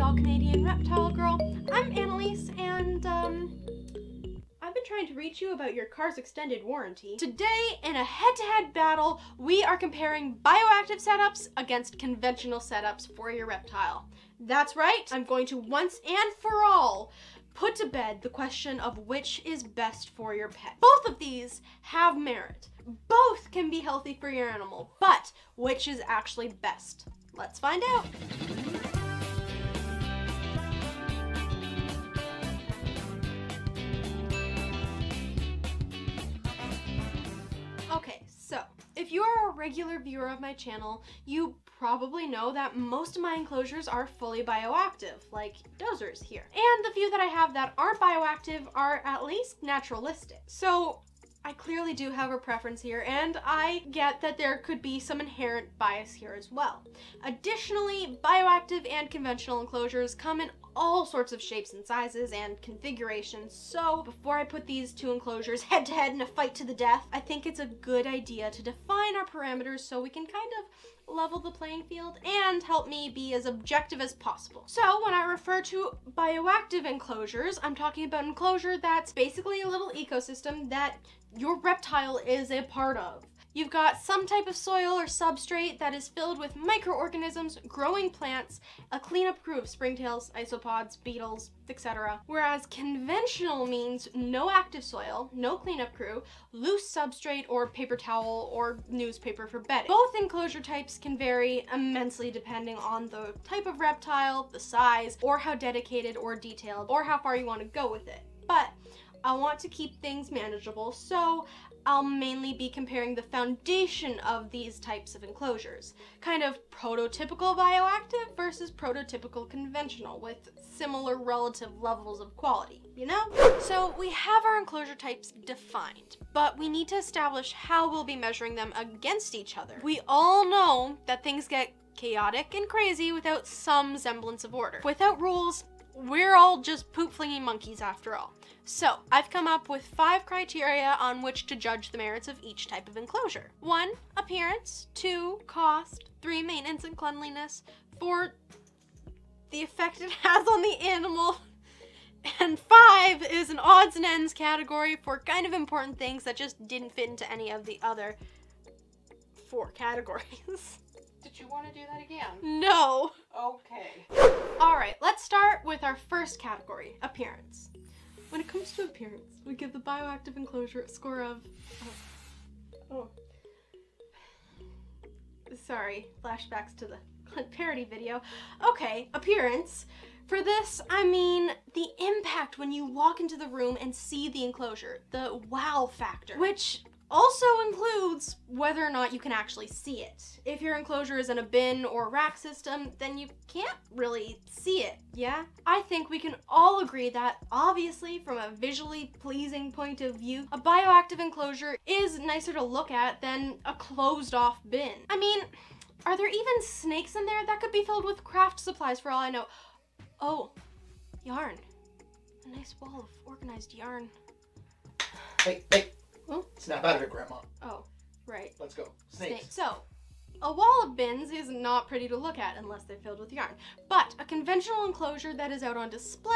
all-Canadian reptile girl. I'm Annaliese, and I've been trying to reach you about your car's extended warranty. Today, in a head-to-head battle, we are comparing bioactive setups against conventional setups for your reptile. That's right, I'm going to once and for all put to bed the question of which is best for your pet. Both of these have merit. Both can be healthy for your animal, but which is actually best? Let's find out. Okay, so if you are a regular viewer of my channel, you probably know that most of my enclosures are fully bioactive, like Dozer's here. And the few that I have that aren't bioactive are at least naturalistic. So I clearly do have a preference here, and I get that there could be some inherent bias here as well. Additionally, bioactive and conventional enclosures come in all sorts of shapes and sizes and configurations, so before I put these two enclosures head to head in a fight to the death, I think it's a good idea to define our parameters so we can kind of level the playing field and help me be as objective as possible. So when I refer to bioactive enclosures, I'm talking about an enclosure that's basically a little ecosystem that your reptile is a part of. You've got some type of soil or substrate that is filled with microorganisms, growing plants, a cleanup crew of springtails, isopods, beetles, etc. Whereas conventional means no active soil, no cleanup crew, loose substrate or paper towel or newspaper for bedding. Both enclosure types can vary immensely depending on the type of reptile, the size, or how dedicated or detailed, or how far you want to go with it. But I want to keep things manageable, so I'll mainly be comparing the foundation of these types of enclosures. Kind of prototypical bioactive versus prototypical conventional with similar relative levels of quality, you know? So we have our enclosure types defined, but we need to establish how we'll be measuring them against each other. We all know that things get chaotic and crazy without some semblance of order. Without rules, we're all just poop-flinging monkeys after all. So, I've come up with 5 criteria on which to judge the merits of each type of enclosure. 1, appearance. 2, cost. 3, maintenance and cleanliness. 4, the effect it has on the animal. And 5 is an odds and ends category for kind of important things that just didn't fit into any of the other 4 categories. Did you want to do that again? No. Okay. Alright, let's start with our first category, appearance. When it comes to appearance, we give the bioactive enclosure a score of... Sorry, flashbacks to the parody video. Okay, appearance. For this, I mean the impact when you walk into the room and see the enclosure, the wow factor, which also includes whether or not you can actually see it. If your enclosure is in a bin or rack system, then you can't really see it, yeah? I think we can all agree that, obviously, from a visually pleasing point of view, a bioactive enclosure is nicer to look at than a closed-off bin. I mean, are there even snakes in there? That could be filled with craft supplies for all I know. Oh, yarn. A nice wall of organized yarn. Hey. Oh? Snap out of it, Grandma. Oh, right. Let's go. Snakes. So, a wall of bins is not pretty to look at unless they're filled with yarn. But a conventional enclosure that is out on display,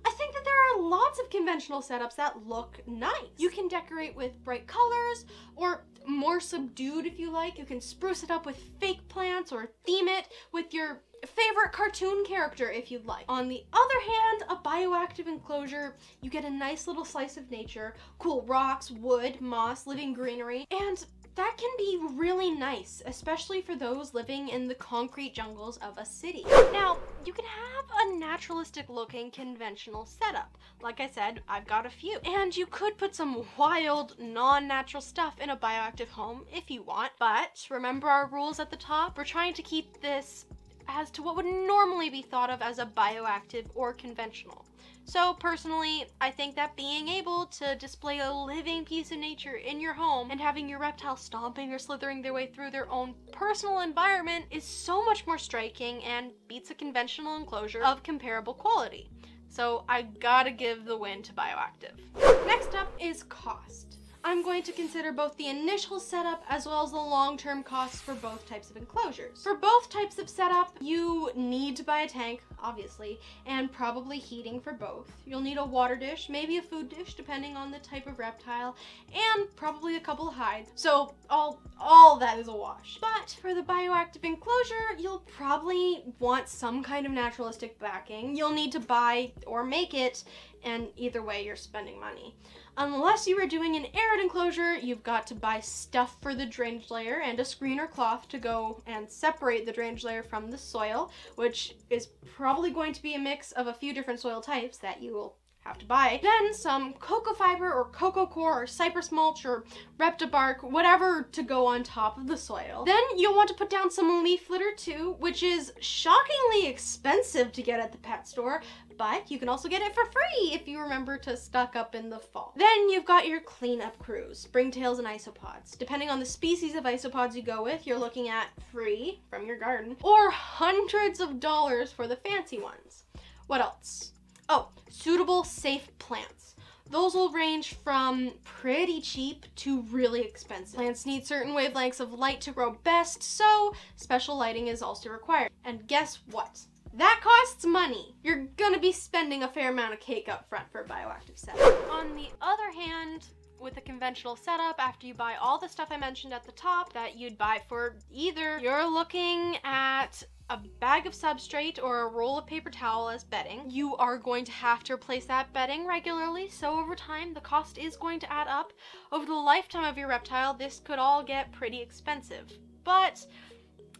I think that there are lots of conventional setups that look nice. You can decorate with bright colors, or more subdued if you like. You can spruce it up with fake plants or theme it with your favorite cartoon character if you'd like. On the other hand, a bioactive enclosure, you get a nice little slice of nature, cool rocks, wood, moss, living greenery, and that can be really nice, especially for those living in the concrete jungles of a city. Now, you can have a naturalistic looking conventional setup. Like I said, I've got a few. And you could put some wild, non-natural stuff in a bioactive home if you want, but remember our rules at the top? We're trying to keep this as to what would normally be thought of as a bioactive or conventional. So personally, I think that being able to display a living piece of nature in your home and having your reptile stomping or slithering their way through their own personal environment is so much more striking and beats a conventional enclosure of comparable quality. So I gotta give the win to bioactive. Next up is cost. I'm going to consider both the initial setup as well as the long-term costs for both types of enclosures. For both types of setup, you need to buy a tank, obviously, and probably heating for both. You'll need a water dish, maybe a food dish, depending on the type of reptile, and probably a couple of hides. So all that is a wash. But for the bioactive enclosure, you'll probably want some kind of naturalistic backing. You'll need to buy or make it, and either way, you're spending money. Unless you are doing an arid enclosure, you've got to buy stuff for the drainage layer and a screen or cloth to go and separate the drainage layer from the soil, which is probably going to be a mix of a few different soil types that you will have to buy. Then some cocoa fiber or cocoa core or cypress mulch or reptibark, whatever to go on top of the soil. Then you'll want to put down some leaf litter too, which is shockingly expensive to get at the pet store, but you can also get it for free if you remember to stock up in the fall. Then you've got your cleanup crews, springtails and isopods. Depending on the species of isopods you go with, you're looking at free from your garden or hundreds of dollars for the fancy ones. What else? Oh, suitable, safe plants. Those will range from pretty cheap to really expensive. Plants need certain wavelengths of light to grow best, so special lighting is also required. And guess what? That costs money. You're gonna be spending a fair amount of cake up front for a bioactive setup. On the other hand, with a conventional setup, after you buy all the stuff I mentioned at the top that you'd buy for either, you're looking at a bag of substrate or a roll of paper towel as bedding. You are going to have to replace that bedding regularly, so over time the cost is going to add up. Over the lifetime of your reptile, this could all get pretty expensive. But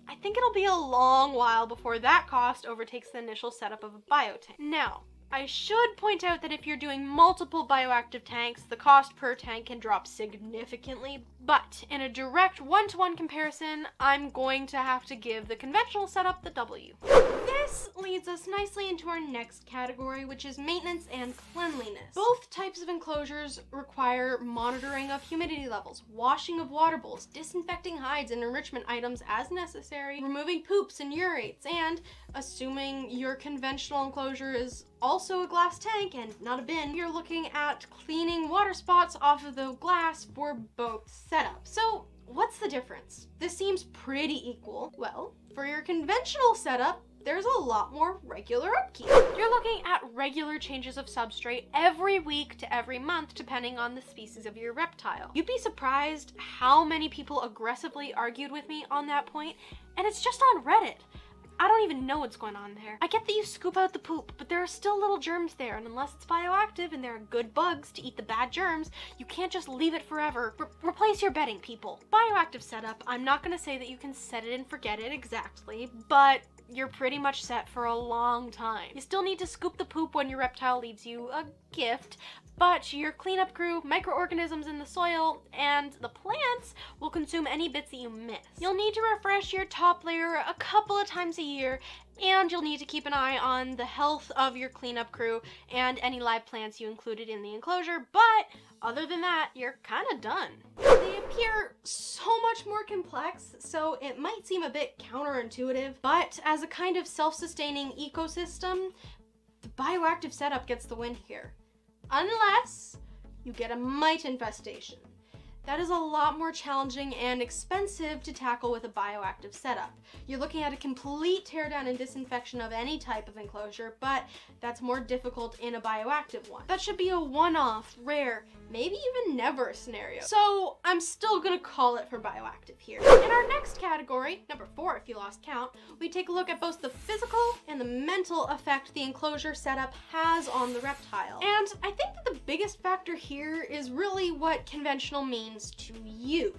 I think it'll be a long while before that cost overtakes the initial setup of a biotank. Now, I should point out that if you're doing multiple bioactive tanks, the cost per tank can drop significantly, but in a direct one-to-one comparison, I'm going to have to give the conventional setup the W. This leads us nicely into our next category, which is maintenance and cleanliness. Both types of enclosures require monitoring of humidity levels, washing of water bowls, disinfecting hides and enrichment items as necessary, removing poops and urates, and assuming your conventional enclosure is also a glass tank and not a bin, you're looking at cleaning water spots off of the glass for both setups. So what's the difference? This seems pretty equal. Well, for your conventional setup, there's a lot more regular upkeep. You're looking at regular changes of substrate every week to every month, depending on the species of your reptile. You'd be surprised how many people aggressively argued with me on that point, and it's just on Reddit. I don't even know what's going on there. I get that you scoop out the poop, but there are still little germs there, and unless it's bioactive and there are good bugs to eat the bad germs, you can't just leave it forever. Replace your bedding, people. Bioactive setup, I'm not gonna say that you can set it and forget it exactly, but you're pretty much set for a long time. You still need to scoop the poop when your reptile leaves you a gift, but your cleanup crew, microorganisms in the soil, and the plants will consume any bits that you miss. You'll need to refresh your top layer a couple of times a year, and you'll need to keep an eye on the health of your cleanup crew and any live plants you included in the enclosure, but other than that, you're kind of done. They appear so much more complex, so it might seem a bit counterintuitive, but as a kind of self-sustaining ecosystem, the bioactive setup gets the win here. Unless you get a mite infestation. That is a lot more challenging and expensive to tackle with a bioactive setup. You're looking at a complete teardown and disinfection of any type of enclosure, but that's more difficult in a bioactive one. That should be a one-off, rare, maybe even never scenario. So I'm still gonna call it for bioactive here. In our next category, number 4 if you lost count, we take a look at both the physical and the mental effect the enclosure setup has on the reptile. And I think that the biggest factor here is really what conventional means to you.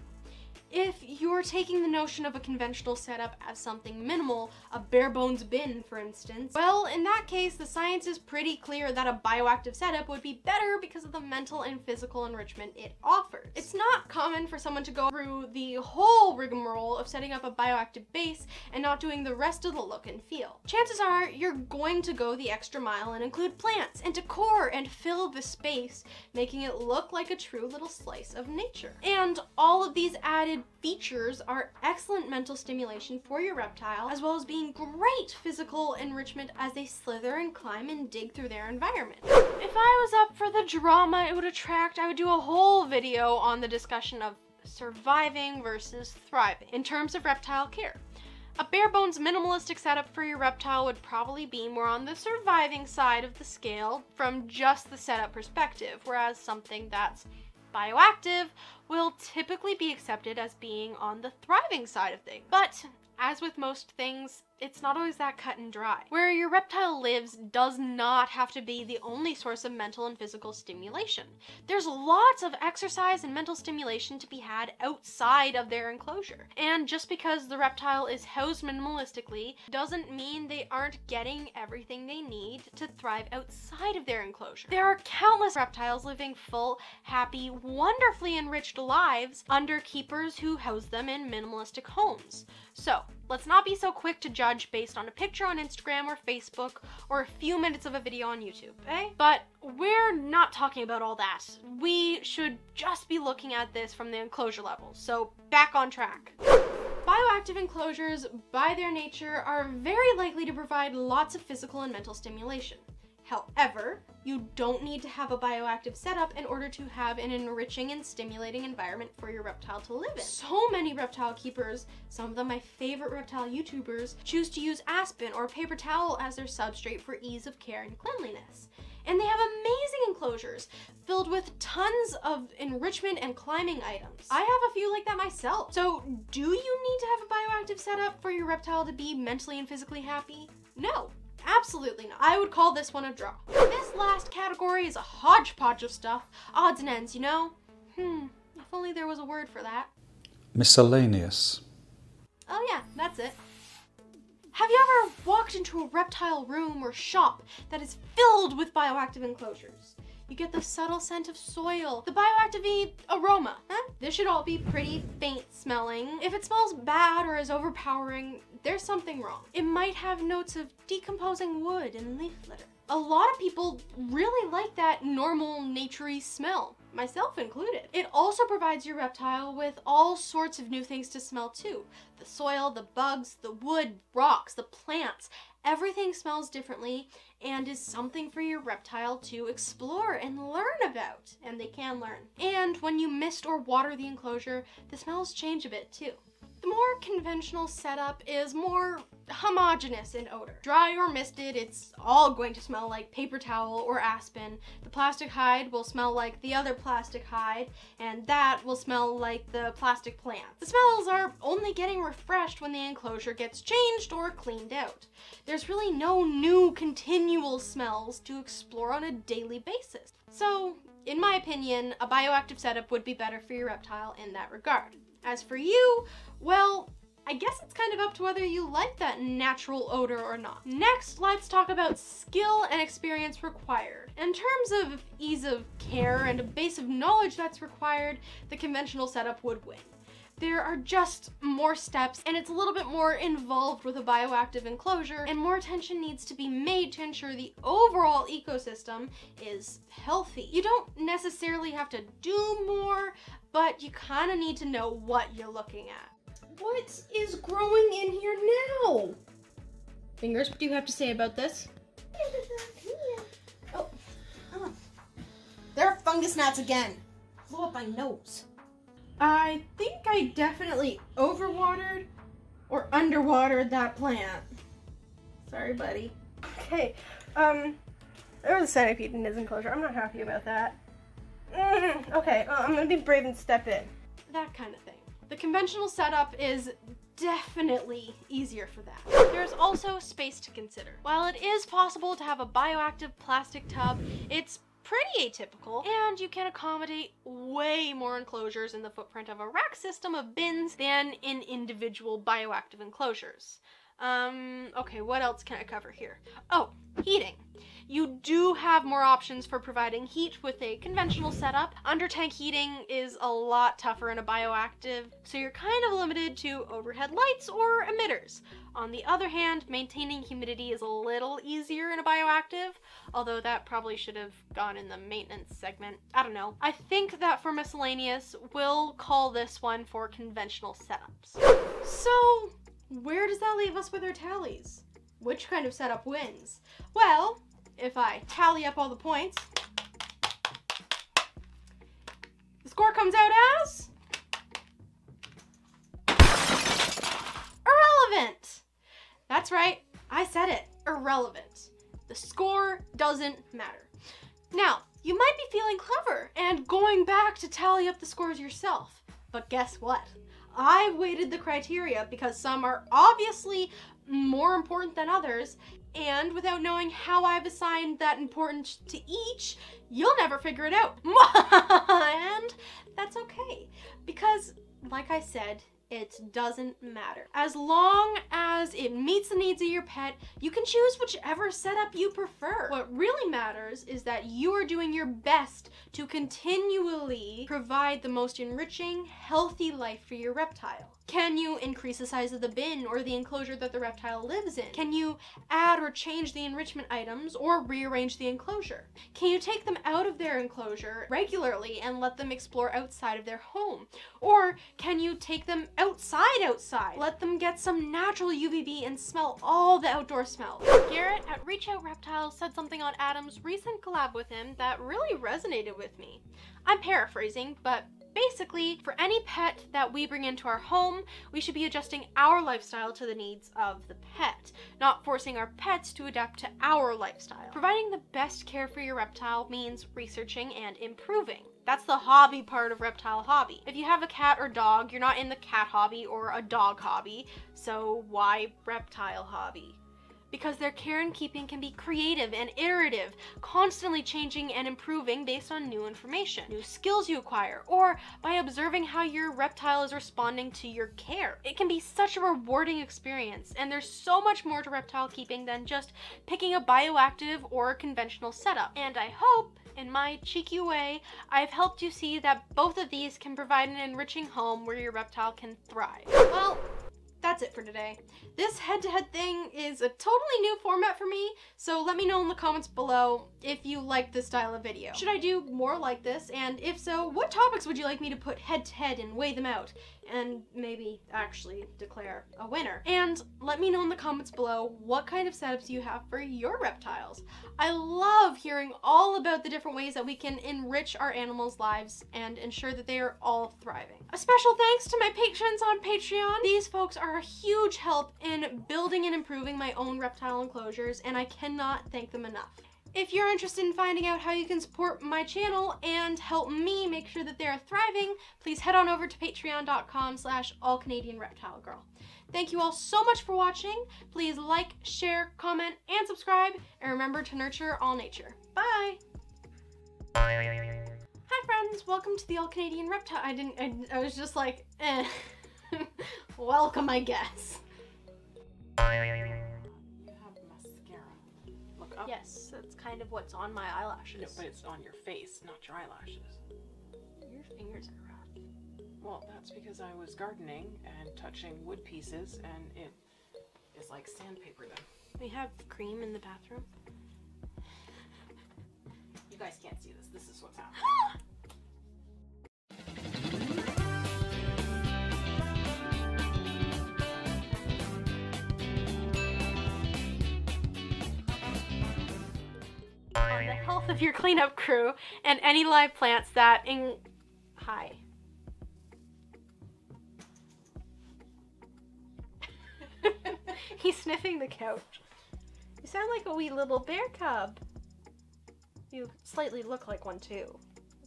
If you're taking the notion of a conventional setup as something minimal, a bare bones bin for instance, well, in that case, the science is pretty clear that a bioactive setup would be better because of the mental and physical enrichment it offers. It's not common for someone to go through the whole rigmarole of setting up a bioactive base and not doing the rest of the look and feel. Chances are you're going to go the extra mile and include plants and decor and fill the space, making it look like a true little slice of nature. And all of these added features are excellent mental stimulation for your reptile, as well as being great physical enrichment as they slither and climb and dig through their environment. If I was up for the drama it would attract, I would do a whole video on the discussion of surviving versus thriving in terms of reptile care. A bare bones minimalistic setup for your reptile would probably be more on the surviving side of the scale from just the setup perspective, whereas something that's bioactive will typically be accepted as being on the thriving side of things. But as with most things, it's not always that cut and dry. Where your reptile lives does not have to be the only source of mental and physical stimulation. There's lots of exercise and mental stimulation to be had outside of their enclosure. And just because the reptile is housed minimalistically doesn't mean they aren't getting everything they need to thrive outside of their enclosure. There are countless reptiles living full, happy, wonderfully enriched lives under keepers who house them in minimalistic homes. So, let's not be so quick to judge based on a picture on Instagram or Facebook or a few minutes of a video on YouTube, eh? But we're not talking about all that. We should just be looking at this from the enclosure level, so back on track. Bioactive enclosures, by their nature, are very likely to provide lots of physical and mental stimulation. However, you don't need to have a bioactive setup in order to have an enriching and stimulating environment for your reptile to live in. So many reptile keepers, some of them my favorite reptile YouTubers, choose to use aspen or paper towel as their substrate for ease of care and cleanliness. And they have amazing enclosures filled with tons of enrichment and climbing items. I have a few like that myself. So do you need to have a bioactive setup for your reptile to be mentally and physically happy? No. Absolutely not. I would call this one a draw. This last category is a hodgepodge of stuff. Odds and ends, you know? If only there was a word for that. Miscellaneous. Oh yeah, that's it. Have you ever walked into a reptile room or shop that is filled with bioactive enclosures? You get the subtle scent of soil, the bioactive aroma. This should all be pretty faint smelling. If it smells bad or is overpowering, there's something wrong. It might have notes of decomposing wood and leaf litter. A lot of people really like that normal, naturey smell, myself included. It also provides your reptile with all sorts of new things to smell too. The soil, the bugs, the wood, rocks, the plants. Everything smells differently and is something for your reptile to explore and learn about, and they can learn. And when you mist or water the enclosure, the smells change a bit too. The more conventional setup is more homogeneous in odor. Dry or misted, it's all going to smell like paper towel or aspen. The plastic hide will smell like the other plastic hide, and that will smell like the plastic plant. The smells are only getting refreshed when the enclosure gets changed or cleaned out. There's really no new continual smells to explore on a daily basis. So, in my opinion, a bioactive setup would be better for your reptile in that regard. As for you, well, I guess it's kind of up to whether you like that natural odor or not. Next, let's talk about skill and experience required. In terms of ease of care and a base of knowledge that's required, the conventional setup would win. There are just more steps, and it's a little bit more involved with a bioactive enclosure, and more attention needs to be made to ensure the overall ecosystem is healthy. You don't necessarily have to do more, but you kind of need to know what you're looking at. What is growing in here now? Fingers, what do you have to say about this? Oh. There are fungus gnats again. Blew up my nose. I think I definitely overwatered or underwatered that plant. Sorry, buddy. Okay, there was a centipede in his enclosure. I'm not happy about that. Okay, I'm gonna be brave and step in. That kind of thing. The conventional setup is definitely easier for that. There's also space to consider. While it is possible to have a bioactive plastic tub, it's pretty atypical, and you can accommodate way more enclosures in the footprint of a rack system of bins than in individual bioactive enclosures. Okay, what else can I cover here? Oh, heating. You do have more options for providing heat with a conventional setup. Under tank heating is a lot tougher in a bioactive, so you're kind of limited to overhead lights or emitters. On the other hand, maintaining humidity is a little easier in a bioactive, although that probably should have gone in the maintenance segment. I don't know. I think that for miscellaneous, we'll call this one for conventional setups. So, where does that leave us with our tallies? Which kind of setup wins? Well, if I tally up all the points, the score comes out as irrelevant. That's right, I said it, irrelevant. The score doesn't matter. Now, you might be feeling clever and going back to tally up the scores yourself, but guess what? I've weighted the criteria because some are obviously more important than others, and without knowing how I've assigned that importance to each, you'll never figure it out. And that's okay, because like I said, it doesn't matter. As long as it meets the needs of your pet, you can choose whichever setup you prefer. What really matters is that you are doing your best to continually provide the most enriching, healthy life for your reptile. Can you increase the size of the bin or the enclosure that the reptile lives in? Can you add or change the enrichment items or rearrange the enclosure? Can you take them out of their enclosure regularly and let them explore outside of their home? Or can you take them outside? Let them get some natural UVB and smell all the outdoor smells. Garrett at Reach Out Reptiles said something on Adam's recent collab with him that really resonated with me. I'm paraphrasing, but basically, for any pet that we bring into our home, we should be adjusting our lifestyle to the needs of the pet, not forcing our pets to adapt to our lifestyle. Providing the best care for your reptile means researching and improving. That's the hobby part of reptile hobby. If you have a cat or dog, you're not in the cat hobby or a dog hobby, so why reptile hobby? Because their care and keeping can be creative and iterative, constantly changing and improving based on new information, new skills you acquire, or by observing how your reptile is responding to your care. It can be such a rewarding experience, and there's so much more to reptile keeping than just picking a bioactive or a conventional setup. And I hope, in my cheeky way, I've helped you see that both of these can provide an enriching home where your reptile can thrive. Well, that's it for today. This head-to-head thing is a totally new format for me, so let me know in the comments below if you like this style of video. Should I do more like this? And if so, what topics would you like me to put head-to-head and weigh them out? And maybe actually declare a winner. And let me know in the comments below what kind of setups you have for your reptiles. I love hearing all about the different ways that we can enrich our animals' lives and ensure that they are all thriving. A special thanks to my patrons on Patreon. These folks are a huge help in building and improving my own reptile enclosures, and I cannot thank them enough. If you're interested in finding out how you can support my channel and help me make sure that they're thriving, please head on over to patreon.com/allcanadianreptilegirl. Thank you all so much for watching. Please like, share, comment, and subscribe, and remember to nurture all nature. Bye! Hi friends, welcome to the All Canadian Reptile. I was just like, eh. Welcome, I guess. Up. Yes, that's kind of what's on my eyelashes. No, but it's on your face, not your eyelashes. Your fingers are rough. Well, that's because I was gardening and touching wood pieces, and it is like sandpaper them. We have cream in the bathroom. You guys can't see this. This is what's happening. On the health of your cleanup crew and any live plants that Hi. He's sniffing the couch. You sound like a wee little bear cub. You slightly look like one too.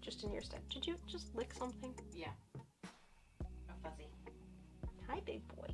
Just in your step. Did you just lick something? Yeah. A fuzzy. Hi, big boy.